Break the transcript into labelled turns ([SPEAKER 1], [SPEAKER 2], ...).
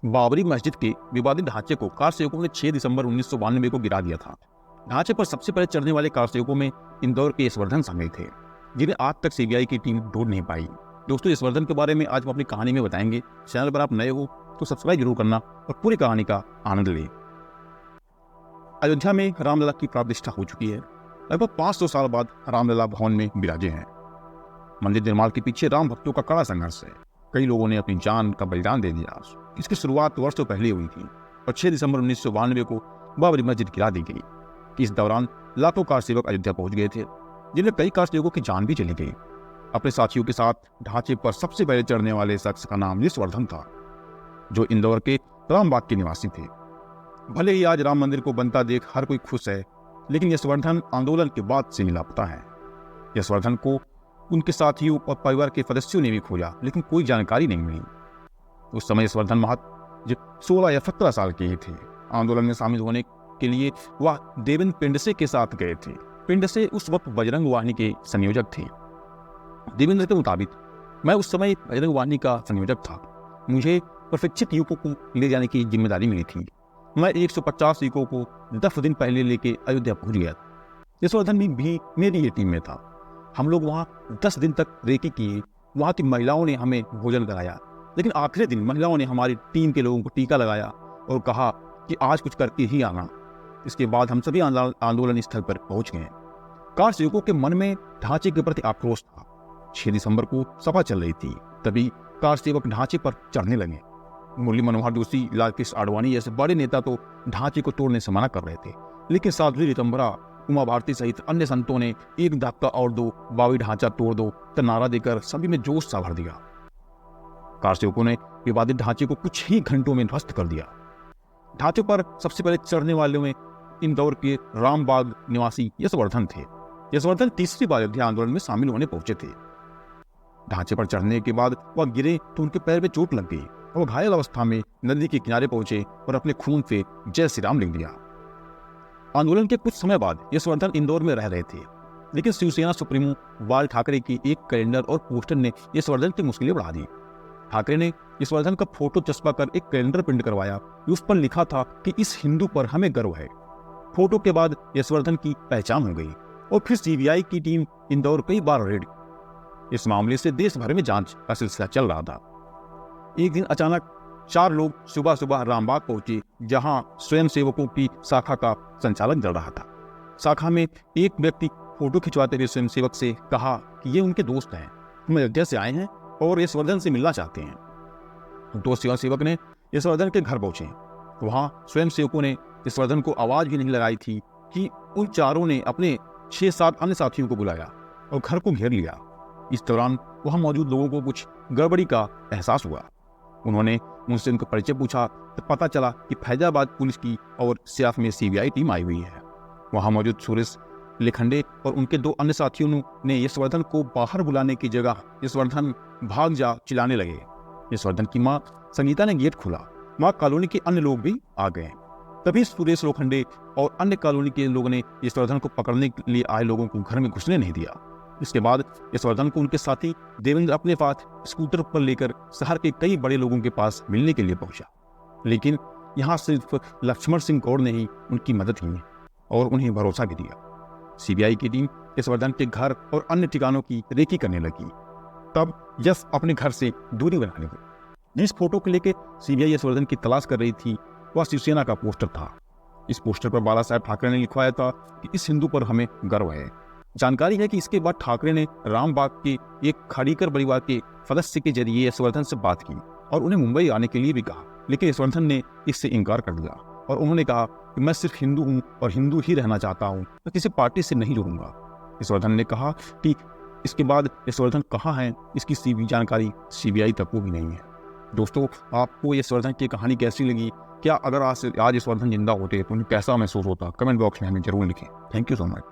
[SPEAKER 1] बाबरी मस्जिद के विवादित ढांचे को कार सेवकों ने 6 दिसंबर 1992 को गिरा दिया था। ढांचे पर सबसे पहले चढ़ने वाले कार सेवकों में इंदौर के यशवर्धन शामिल थे, जिन्हें आज तक सीबीआई की टीम ढूंढ नहीं पाई। दोस्तों, यशवर्धन के बारे में आज हम अपनी कहानी में बताएंगे। चैनल पर आप नए हो तो सब्सक्राइब जरूर करना और पूरी कहानी का आनंद लें। अयोध्या में रामलला की प्राण प्रतिष्ठा हो चुकी है। लगभग 500 साल बाद रामलला भवन में विराजे हैं। मंदिर निर्माण के पीछे राम भक्तों का कड़ा संघर्ष है। कई लोगों ने अपनी जान का बलिदान दे दिया। इसकी शुरुआत वर्षों पहले हुई थी और 6 दिसंबर 1992 को बाबरी मस्जिद गिरा दी गई। इस दौरान लाखों कार सेवक अयोध्या पहुंच गए थे, जिनमें कई कार सेवकों की जान भी चली गई। अपने साथियों के साथ ढांचे पर सबसे पहले चढ़ने वाले शख्स का नाम यशवर्धन था, जो इंदौर के रामबाग के निवासी थे। भले ही आज राम मंदिर को बनता देख हर कोई खुश है, लेकिन यशवर्धन आंदोलन के बाद से लापता है। यशवर्धन को उनके साथियों और परिवार के सदस्यों ने भी खोजा, लेकिन कोई जानकारी नहीं मिली। उस समय यशवर्धन महज 16 या 17 साल के ही थे। आंदोलन में शामिल होने के लिए वह देवेंद्र पिंडसे के साथ गए थे। पिंडसे उस वक्त बजरंग वाहिनी के संयोजक थे। देवेंद्र के मुताबिक, मैं उस समय बजरंग वाहिनी का संयोजक था। मुझे प्रशिक्षित युवकों को ले जाने की जिम्मेदारी मिली थी। मैं 150 युवकों को 10 दिन पहले लेके अयोध्या पहुंच गया। यशवर्धन भी मेरी ये टीम में था। हम लोग वहाँ 10 दिन तक रेकी किए। वहाँ की महिलाओं ने हमें भोजन कराया, लेकिन आखिरी दिन महिलाओं ने हमारी टीम के लोगों को टीका लगाया और कहा कि आज कुछ करके ही आना। इसके बाद हम सभी आंदोलन स्थल पर पहुंच गए। कार सेवकों के मन में ढांचे के प्रति आक्रोश था। 6 दिसंबर को सभा चल रही थी, तभी कार सेवक ढांचे पर चढ़ने लगे। मुरली मनोहर जोशी, लाल कृष्ण आडवाणी जैसे बड़े नेता तो ढांचे को तोड़ने से मना कर रहे थे, लेकिन साध्वी ऋतंभरा, उमा भारती सहित अन्य संतों ने एक धक्का और दो, बाबरी ढांचा तोड़ दो का नारा देकर सभी में जोश सा भर दिया। कार सेवकों ने विवादित ढांचे को कुछ ही घंटों में ध्वस्त कर दिया। ढांचे पर सबसे पहले चढ़ने वालों में इंदौर के रामबाग निवासी यशवर्धन थे। यशवर्धन तीसरी बार अयोध्या आंदोलन में शामिल होने पहुंचे थे। ढांचे पर चढ़ने के बाद वह गिरे तो उनके पैर में चोट लग गई और घायल अवस्था में नदी के किनारे पहुंचे और अपने खून से जय श्री राम लिख दिया। आंदोलन के कुछ समय बाद यशवर्धन इंदौर में रह रहे थे, लेकिन शिवसेना सुप्रीमो बाल ठाकरे की एक कैलेंडर और पोस्टर ने यशवर्धन की मुश्किलें बढ़ा दी। ठाकरे ने यशवर्धन का फोटो चस्पा कर एक कैलेंडर प्रिंट करवाया। उस पर लिखा था कि इस हिंदू पर हमें गर्व है। फोटो के बाद यशवर्धन की पहचान हो गई और फिर सीबीआई की टीम इंदौर कई बार रेड। इस मामले से देश भर में जांच का सिलसिला चल रहा था। एक दिन अचानक 4 लोग सुबह सुबह रामबाग पहुंचे, जहां स्वयं सेवकों की शाखा का संचालन चल रहा था। शाखा में एक व्यक्ति फोटो खिंचवाते हुए स्वयं सेवक से कहा कि ये उनके दोस्त हैं, हम अयोध्या से आए हैं और यशवर्धन से मिलना चाहते हैं। 2 स्वयं सेवक ने यशवर्धन के घर पहुंचे। वहां स्वयं सेवकों ने यशवर्धन को आवाज भी नहीं लगाई थी कि उन चारों ने अपने 6-7 अन्य साथियों को बुलाया और घर को घेर लिया। इस दौरान वहां मौजूद लोगों को कुछ गड़बड़ी का एहसास हुआ। उन्होंने मुझसे उनका परिचय पूछा तो पता चला कि फैजाबाद पुलिस की और सियाफ में सीबीआई टीम आई हुई है। वहां मौजूद सुरेश लेखंडे और उनके 2 अन्य साथियों ने यशवर्धन को बाहर बुलाने की जगह यशवर्धन भाग जा चिल्लाने लगे। यशवर्धन की मां संगीता ने गेट खोला। वहां कॉलोनी के अन्य लोग भी आ गए। तभी सुरेश लोखंडे और अन्य कॉलोनी के लोगों ने यशवर्धन को पकड़ने के लिए आए लोगों को घर में घुसने नहीं दिया। इसके बाद यशवर्धन को उनके साथी देवेंद्र अपने साथ स्कूटर पर लेकर शहर के कई बड़े लोगों के पास मिलने के लिए पहुंचा, लेकिन यहाँ सिर्फ लक्ष्मण सिंह गौड़ ने ही उनकी मदद की और उन्हें भरोसा भी दिया। सीबीआई की टीम यशवर्धन के घर और अन्य ठिकानों की रेकी करने लगी। तब यश अपने घर से दूरी बनाने लगे। जिस फोटो को लेकर सीबीआई यशवर्धन की तलाश कर रही थी वह शिवसेना का पोस्टर था। इस पोस्टर पर बाला साहेब ठाकरे ने लिखवाया था कि इस हिंदू पर हमें गर्व है। जानकारी है कि इसके बाद ठाकरे ने रामबाग के एक खाड़ीकर परिवार के सदस्य के जरिए यशवर्धन से बात की और उन्हें मुंबई आने के लिए भी कहा, लेकिन यशवर्धन ने इससे इनकार कर दिया और उन्होंने कहा कि मैं सिर्फ हिंदू हूं और हिंदू ही रहना चाहता हूं, मैं किसी पार्टी से नहीं जुड़ूंगा। यशवर्धन ने कहा कि इसके बाद यशवर्धन कहाँ है इसकी जानकारी सीबीआई तक को भी नहीं है। दोस्तों, आपको यशवर्धन की कहानी कैसी लगी? क्या अगर आज यशवर्धन जिंदा होते तो उन्हें कैसा महसूस होता? कमेंट बॉक्स में हमें जरूर लिखें। Thank you so much.